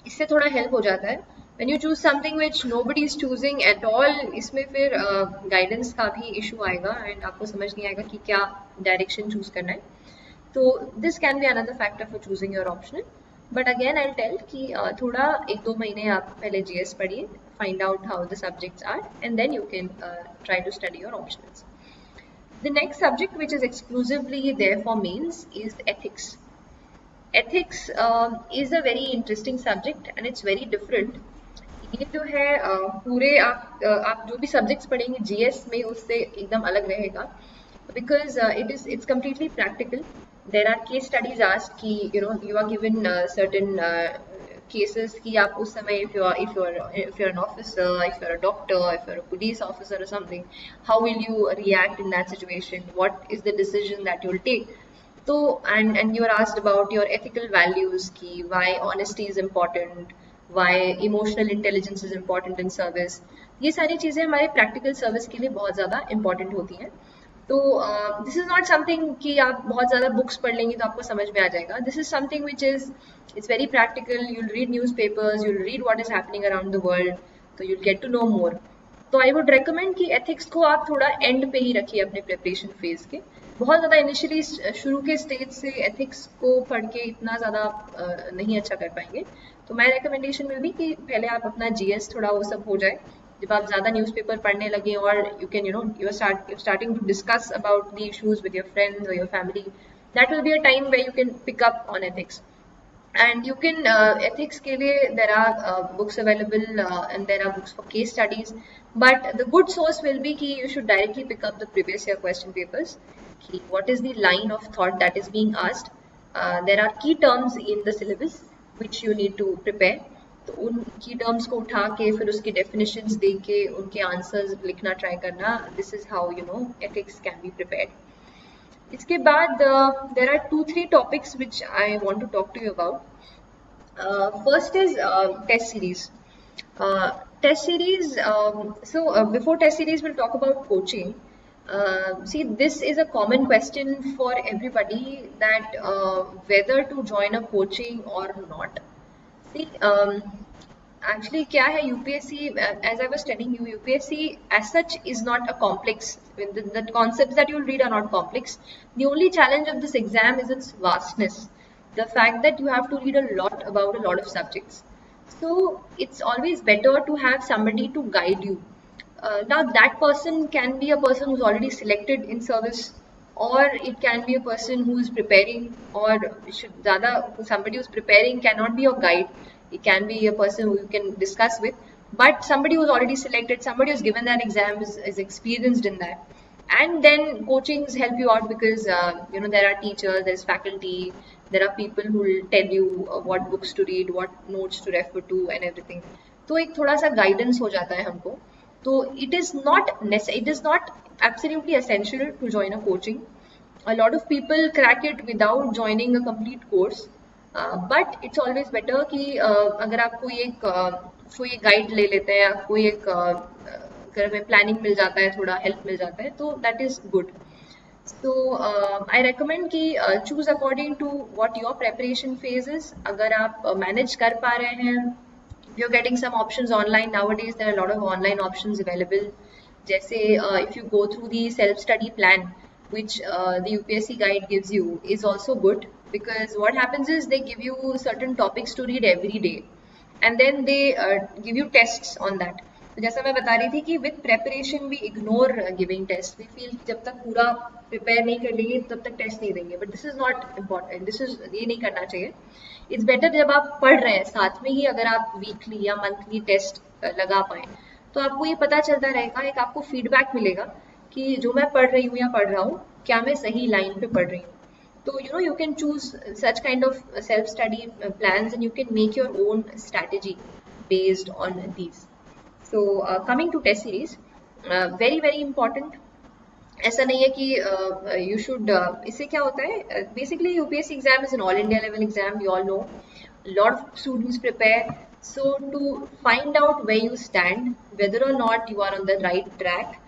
इससे थोड़ा हेल्प हो जाता है. When you choose something which nobody is choosing at all, इसमें फिर गाइडेंस का भी इशू आएगा एंड आपको समझ नहीं आएगा कि क्या डायरेक्शन चूज करना है. तो this can be another factor for choosing your optional. But again, I'll tell कि थोड़ा 1-2 महीने आप पहले GS पढ़िए, find out how the subjects are, and then you can try to study your optionals. The next subject which is exclusively there for mains is ethics. Ethics is a very interesting subject and it's very different. ये जो है पूरे आप जो भी subjects पढ़ेंगे GS में उससे एकदम अलग रहेगा because it's completely practical. There are case studies asked कि you are given certain cases कि आप उस समय if you're an officer, if you're a doctor, if you're a police officer or something, how will you react in that situation? What is the decision that you'll take? So and you are asked about your ethical values कि why honesty is important, why emotional intelligence is important in service. ये सारी चीज़ें हमारे practical service के लिए बहुत ज़्यादा important होती हैं. तो this is not something कि आप बहुत ज़्यादा books पढ़ लेंगे तो आपको समझ में आ जाएगा. This is something which is it's very practical. You'll read newspapers, you'll read what is happening around the world, so you'll get to know more. तो I would recommend कि ethics को आप थोड़ा end पे ही रखिए अपने preparation phase के. बहुत ज़्यादा initially शुरू के stage से ethics को पढ़ के इतना ज़्यादा नहीं अच्छा कर पाएंगे. तो my recommendation will be कि पहले आप अपना GS थोड़ा वो सब हो जाए. जब आप ज़्यादा न्यूज़पेपर पढ़ने लगे और you can you're starting to discuss about the issues with your friends or your family, that will be a time where you can pick up on ethics. And you can ethics के लिए there are books available and there are books for case studies. But the good source will be कि you should directly pick up the previous year question papers. कि what is the line of thought that is being asked? There are key terms in the syllabus which you need to prepare. तो उनकी terms को उठा के फिर उसकी definitions दे के उनके आंसर्स लिखना ट्राई करना, this is how ethics can be prepared. इसके बाद there are 2-3 topics which I want to talk to you about. First is test series. Test series. Before test series, we'll talk about coaching. See, this is a common question for everybody, that whether to join a coaching or not. See, actually, क्या है UPSC? As I was telling you, UPSC as such is not a complex. The concepts that you'll read are not complex. The only challenge of this exam is its vastness. The fact that you have to read a lot about a lot of subjects. So it's always better to have somebody to guide you. Now that person can be a person who's already selected in service, or it can be a person who is preparing, or somebody who's preparing cannot be your guide. It can be a person who you can discuss with, but somebody who's already selected, somebody who's given that exam, is experienced in that. And then coachings help you out because there are teachers, there's faculty, there are people who will tell you what books to read, what notes to refer to, and everything. तो एक थोड़ा सा guidance हो जाता है हमको. So it is not absolutely essential to join a coaching. A lot of people crack it without joining a complete course. But it's always better कि अगर आप कोई गाइड ले लेते हैं, कोई एक अगर हमें प्लानिंग मिल जाता है, थोड़ा हेल्प मिल जाता है, तो that is good. So I recommend कि choose according to what your preparation phase is. अगर आप manage कर पा रहे हैं, you're getting some options online nowadays. There are a lot of online options available. जैसे if you go through the self-study plan, which the UPSC guide gives you, is also good, because what happens is they give you certain topics to read every day, and then they give you tests on that. तो जैसा मैं बता रही थी कि with preparation we ignore giving test. We feel जब तक पूरा प्रिपेयर नहीं कर लेंगे तब तक टेस्ट नहीं देंगे, but this is not important. ये नहीं करना चाहिए. इट्स बेटर जब आप पढ़ रहे हैं साथ में ही अगर आप वीकली या मंथली टेस्ट लगा पाए, तो आपको ये पता चलता रहेगा, एक आपको फीडबैक मिलेगा कि जो मैं पढ़ रही हूँ या पढ़ रहा हूँ, क्या मैं सही लाइन पे पढ़ रही हूँ. तो you can choose such kind of self-study plans, and you can make your own strategy based on these. So coming to test series, very very important. ऐसा नहीं है कि you should इससे क्या होता है, basically UPSC exam is an all India level exam, we all know. A lot of students prepare, so to find out where you stand, whether or not you are on the right track,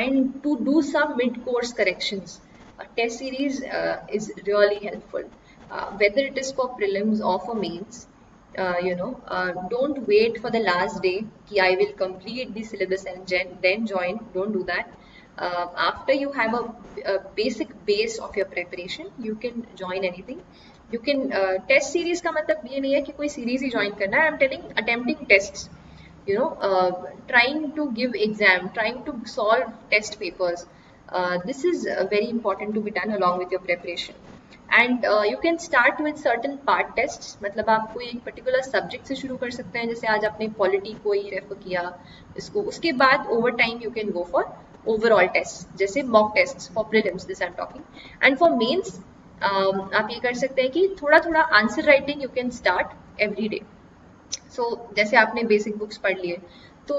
and to do some mid-course corrections, a test series is really helpful. Whether it is for prelims or for mains, don't wait for the last day कि I will complete the syllabus and then join. Don't do that. After you have a basic base of your preparation, you can join anything. You can test series का मतलब ये नहीं है कि कोई series ही join करना है. I'm telling attempting tests, trying to give exam, trying to solve test papers. This is very important to be done along with your preparation. And you can start with certain part tests. मतलब आप कोई एक particular subject से शुरू कर सकते हैं, जैसे आज आपने polity को ही रेफर किया इसको, उसके बाद over time you can go for overall tests, जैसे mock tests for prelims, this I'm talking. And for mains, आप ये कर सकते हैं कि थोड़ा थोड़ा answer writing you can start every day. So जैसे आपने basic books पढ़ लिए, तो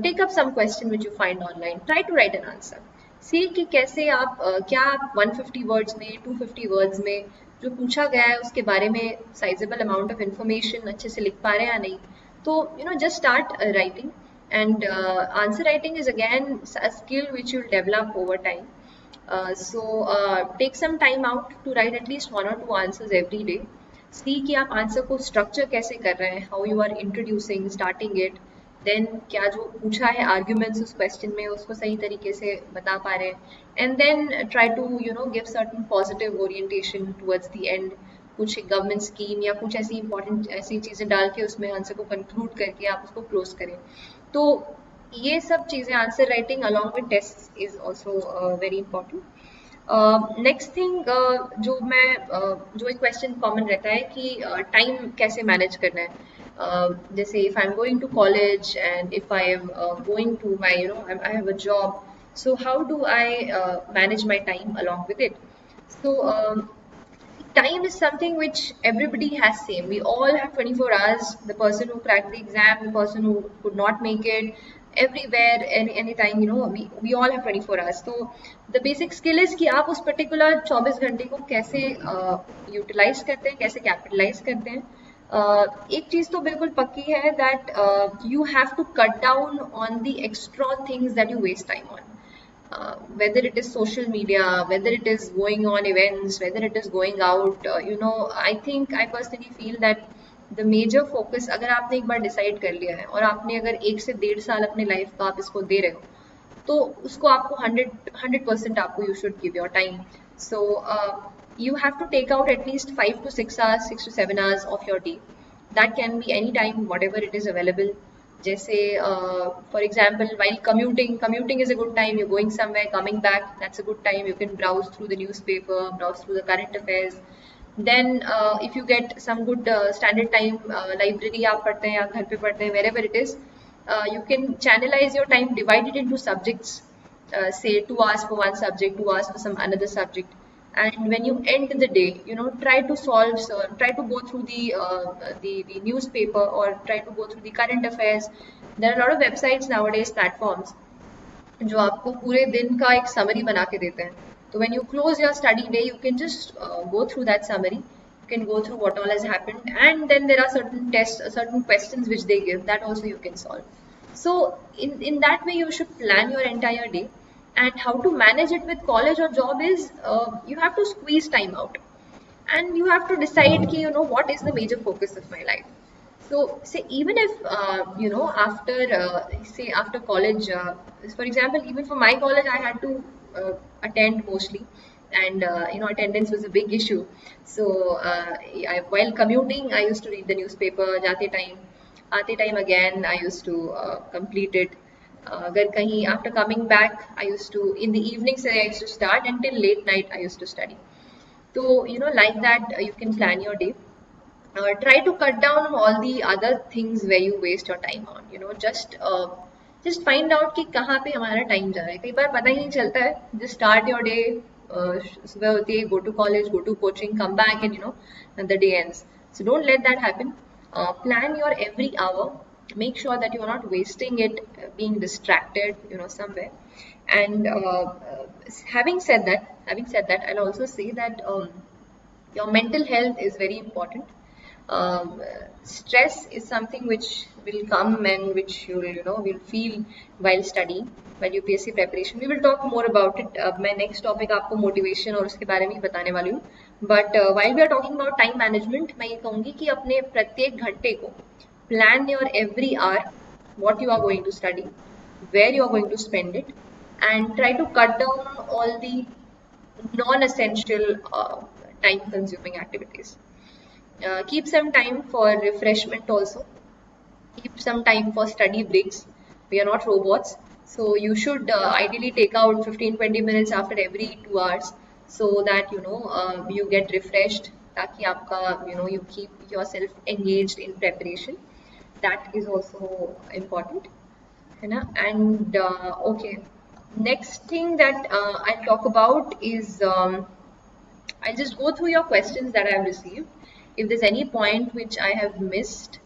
take up some question which you find online, try to write an answer. सी कि कैसे आप क्या आप 150 वर्ड्स में, 250 वर्ड्स में जो पूछा गया है उसके बारे में साइजेबल अमाउंट ऑफ इंफॉर्मेशन अच्छे से लिख पा रहे हैं या नहीं. तो just start writing, and answer writing is again a skill which you will develop over time. So take some time out to write at least 1 or 2 answers every day. See कि आप आंसर को स्ट्रक्चर कैसे कर रहे हैं, how you are introducing, starting it, then क्या जो पूछा है आर्ग्यूमेंट्स उस क्वेश्चन में उसको सही तरीके से बता पा रहे हैं, and then try to give certain positive orientation towards the end. कुछ गवर्नमेंट स्कीम या कुछ ऐसी इंपॉर्टेंट ऐसी चीज़ें डाल के उसमें आंसर को कंक्लूड करके आप उसको क्लोज करें. तो ये सब चीज़ें, answer writing along with test is also very important. Next thing जो एक क्वेश्चन कॉमन रहता है कि टाइम कैसे मैनेज करना है. जैसे if I'm going to college and if I am going to my I have a job, so how do I manage my time along with it. So time is something which everybody has same. We all have 24 hours. The person who cracked the exam, the person who could not make it, everywhere, anytime, we all have 24 hours. So the basic skill is कि आप उस particular 24 घंटे को कैसे utilize करते हैं, कैसे capitalize करते हैं. एक चीज तो बिल्कुल पक्की है that you have to cut down on the extra things that you waste time on. Whether it is social media, whether it is going on events, whether it is going out, I personally feel that the major focus, अगर आपने एक बार decide कर लिया है और आपने अगर 1 से 1.5 साल अपने life का आप इसको दे रहे हो, तो उसको आपको 100% आपको you should give your time. So you have to take out at least 5 to 6 hours, 6 to 7 hours of your day. That can be any time, whatever it is available. जैसे for example, while commuting is a good time. You're going somewhere, coming back, that's a good time. You can browse through the newspaper, browse through the current affairs. Then if you get some good standard time, library आप पढ़ते हैं या घर पे पढ़ते हैं, wherever it is, you can channelize your time, divide it into subjects. Say 2 hours for one subject, 2 hours for some another subject. And when you end the day, try to try to go through the newspaper, or try to go through the current affairs. There are a lot of websites nowadays, platforms, जो आपको पूरे दिन का एक summary बना के देते हैं. So when you close your study day, you can just go through that summary. You can go through what all has happened, and then there are certain tests, certain questions which they give, that also you can solve. So in that way, you should plan your entire day. And how to manage it with college or job is you have to squeeze time out, and you have to decide ki, what is the major focus of my life. So say even if after college, for example, even for my college I had to attend mostly, and attendance was a big issue. So while commuting, I used to read the newspaper. Jate time, aate time again, I used to complete it. अगर कहीं after coming back, I used to, in the evening I used to start, until late night I used to study. So like that, you can plan your day. Try to cut down on all the other things where you waste your time on. Just find out कि कहाँ पे हमारा time जा रहा है. कई बार पता ही नहीं चलता है. Just start your day. सुबह होती है, go to college, go to coaching, come back, and the day ends. So don't let that happen. Plan your every hour. Make sure that you're not wasting it being distracted somewhere. And having said that, I'll also say that your mental health is very important. Stress is something which will come and which will feel while studying, while UPSC preparation. We will talk more about it. My next topic आपको motivation और उसके बारे में ही बताने वाली हूँ. But while we are talking about time management, मैं ये कहूँगी कि अपने प्रत्येक घंटे को plan your every hour, what you are going to study, where you are going to spend it, and try to cut down all the non-essential time consuming activities. Keep some time for refreshment also. Keep some time for study breaks. We are not robots, so you should ideally take out 15-20 minutes after every 2 hours, so that you get refreshed, ताकि आपका you keep yourself engaged in preparation. That is also important, and okay, next thing that I'll talk about is I'll just go through your questions that I have received. If there's any point which I have missed,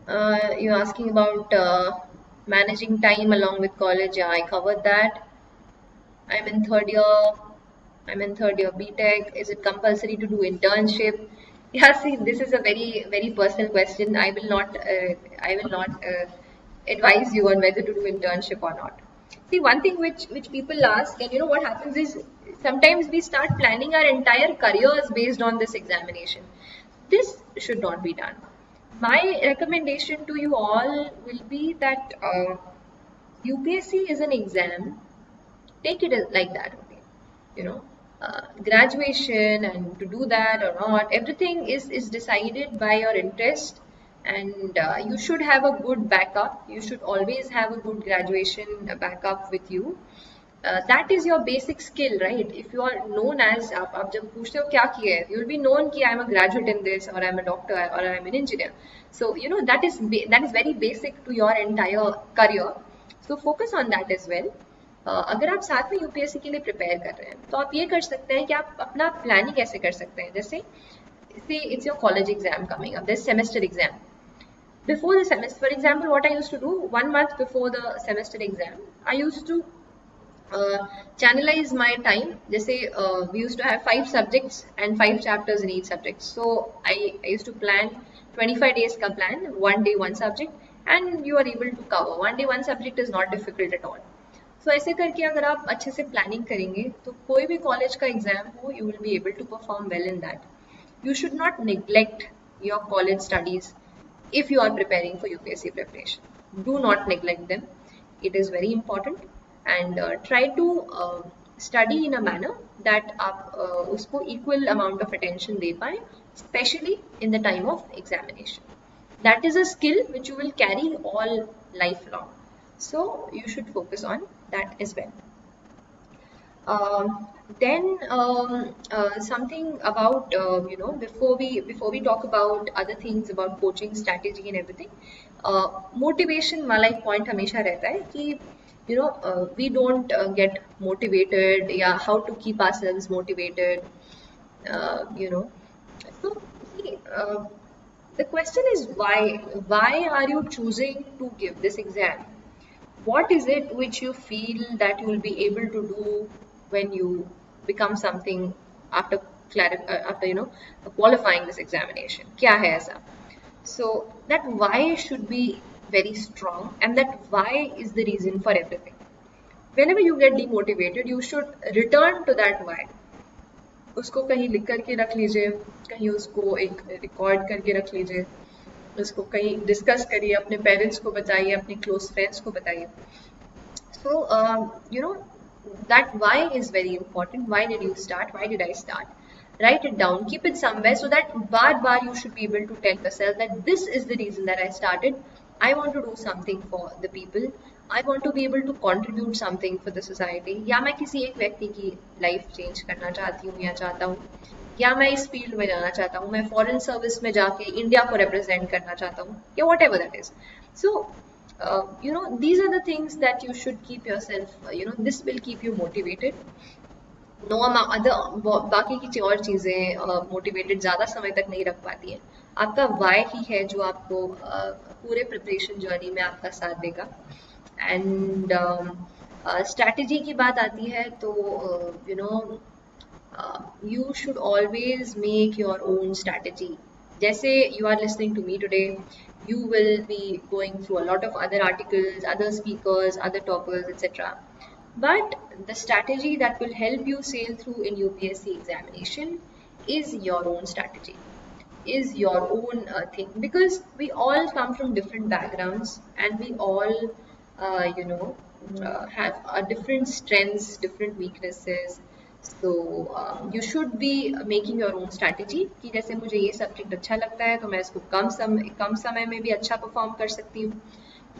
you're asking about managing time along with college. Yeah, I covered that. I'm in third year BTech. Is it compulsory to do internship? Yeah, see, this is a very, very personal question. I will not advise you on whether to do internship or not. See, one thing which people ask, and what happens is, sometimes we start planning our entire careers based on this examination. This should not be done. My recommendation to you all will be that UPSC is an exam. Take it like that, okay? Graduation, and to do that or not, everything is decided by your interest, and you should have a good backup. You should always have a good graduation backup with you. That is your basic skill, right? If you are known as, आप जब पूछते हो क्या किया है, you will be known कि I am a graduate in this, or I am a doctor, or I am an engineer. So that is very basic to your entire career. So focus on that as well. अगर आप साथ में UPSC के लिए prepare कर रहे हैं तो आप ये कर सकते हैं कि आप अपना प्लानिंग कैसे कर सकते हैं. जैसे it's your college exam coming up, this semester exam. Before the semester, for example, what I used to do 1 month before the semester exam, I used to channelize my time. Jैसे we used to have 5 subjects and 5 chapters in each subject. So I used to plan 25 days का plan, 1 day 1 subject, and you are able to cover. 1 day 1 subject is not difficult at all. So ऐसे करके अगर आप अच्छे से planning करेंगे तो कोई भी कॉलेज का एग्जाम हो, you will be able to perform well in that. You should not neglect your college studies if you are preparing for UPSC preparation. Do not neglect them. It is very important, and try to study in a manner that आप उसको equal amount of attention दे पाए, especially in the time of examination. That is a skill which you will carry all lifelong. So you should focus on that as well. Then something about before we talk about other things about coaching strategy and everything, motivation वाला एक point हमेशा रहता है कि we don't get motivated, yeah, how to keep ourselves motivated, you know. So see, the question is why are you choosing to give this exam? What is it which you feel that you will be able to do when you become something after qualifying this examination? क्या है ऐसा? So that why should be very strong, and that why is the reason for everything. Whenever you get demotivated, you should return to that why. उसको कहीं लिख करके रख लीजिए, कहीं उसको एक रिकॉर्ड करके रख लीजिए, उसको कहीं डिस्कस करिए, अपने पेरेंट्स को बताइए, अपने क्लोज फ्रेंड्स को बताइए. So that why is very important. Why did you start? Why did I start? Write it down, keep it somewhere, so that bar you should be able to tell yourself that this is the reason that I started. I want to do something for the people. I want to be able to contribute something for the society. या मैं किसी एक व्यक्ति की life change करना चाहती हूँ या चाहता हूँ, या मैं इस फील्ड में जाना चाहता हूँ, मैं फॉरेन सर्विस में जाके इंडिया को रिप्रेजेंट करना चाहता हूँ, या what ever that is. So these are the things that you should keep yourself, this will keep you motivated. No other बाकी की और चीज़ें मोटिवेटेड ज़्यादा समय तक नहीं रख पाती हैं. आपका वाई ही है जो आपको पूरे प्रिपरेशन जर्नी में आपका साथ देगा. एंड स्ट्रैटेजी की बात आती है तो you should always make your own strategy. जैसे you are listening to me today, you will be going through a lot of other articles, other speakers, other toppers, etc. But the strategy that will help you sail through in UPSC examination is your own strategy, is your own thing, because we all come from different backgrounds, and we all have different strengths, different weaknesses. So you should be making your own strategy कि जैसे मुझे ये subject अच्छा लगता है तो मैं इसको कम समय में भी अच्छा परफॉर्म कर सकती हूँ.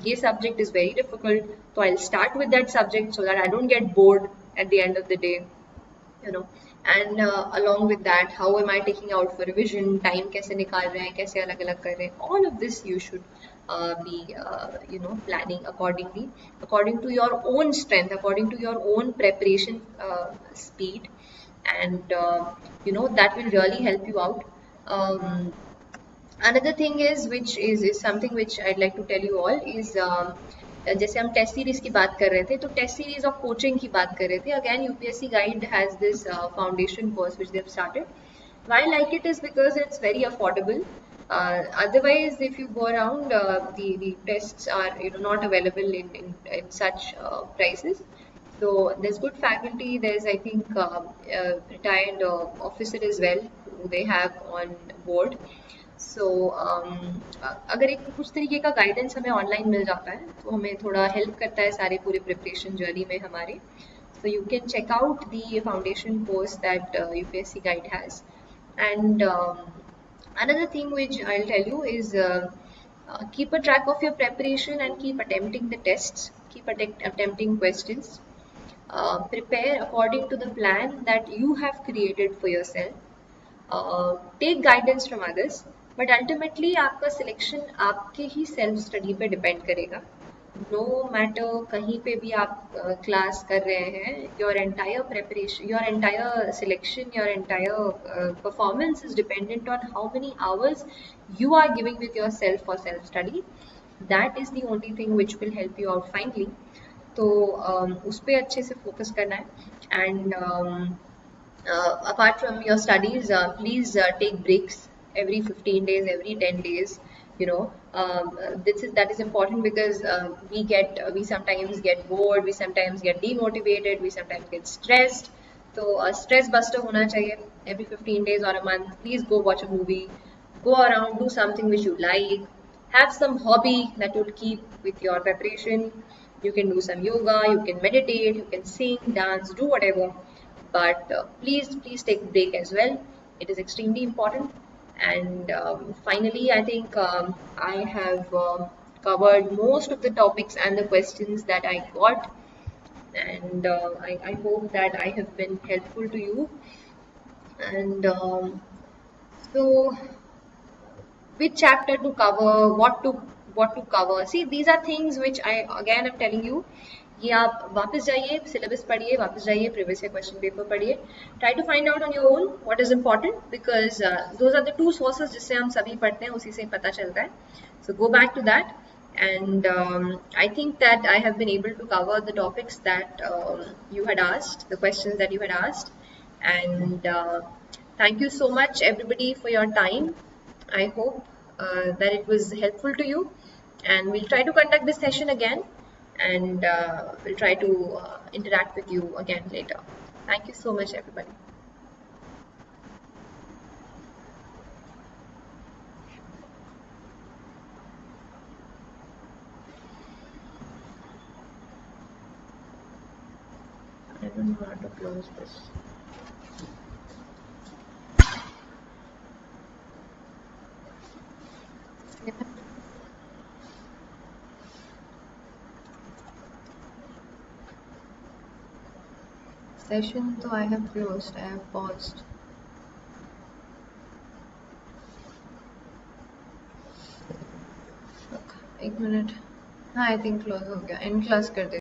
ये subject is very difficult, so I'll start with that subject so that I don't get bored at the end of the day, and along with that, how am I taking out for revision, time कैसे निकाल रहे हैं, कैसे अलग अलग कर रहे हैं, all of this you should be planning accordingly, according to your own strength, according to your own preparation speed, and that will really help you out. Another thing is which is something which I'd like to tell you all is जैसे हम test series की बात कर रहे थे तो test series of coaching की बात कर रहे थे. Again UPSC guide has this foundation course which they have started. Why I like it is because it's very affordable. Otherwise, if you go around, the tests are not available in such prices. So there's good faculty. There's I think retired officer as well who they have on board. So अगर एक कुछ तरीके का guidance हमें online मिल जाता है तो हमें थोड़ा हेल्प करता है सारे पूरे प्रिपरेशन जर्नी में हमारे. So you can check out the foundation course that UPSC Guide has. And another thing which I'll tell you is keep a track of your preparation and keep attempting the tests, keep attempting questions. Prepare according to the plan that you have created for yourself. Take guidance from others, but ultimately आपका selection आपके ही self study पे depend करेगा. No matter कहीं पे भी आप class कर रहे हैं, your entire preparation, your entire selection, your entire performance is dependent on how many hours you are giving with yourself for self study. That is the only thing which will help you out finally. तो उस पर अच्छे से focus करना है. And apart from your studies, please take breaks every 15 days, every 10 days. That is important because we sometimes get bored, we sometimes get demotivated, we sometimes get stressed. So stress buster hona chahiye every 15 days or a month. Please go watch a movie, go around, do something which you like, have some hobby that would keep with your preparation. You can do some yoga, you can meditate, you can sing, dance, do whatever. But please take a break as well. It is extremely important. And finally, I think I have covered most of the topics and the questions that I got. And I hope that I have been helpful to you. And so which chapter to cover, what to cover. See, these are things which I'm telling you. ये आप वापस जाइए, syllabus पढ़िए, वापस जाइए, previous year question paper पढ़िए. Try to find out on your own what is important, because those are the two sources जिससे हम सभी पढ़ते हैं, उसी से पता चलता है. So go back to that. And I think that I have been able to cover the topics that you had asked, the questions that you had asked. And thank you so much, everybody, for your time. I hope that it was helpful to you. And we'll try to conduct this session again. And we'll try to interact with you again later. Thank you so much, everybody. I don't know how to close this. Session, so I have closed, I have paused. एक minute. हाँ, I think close हो गया. End class कर दे.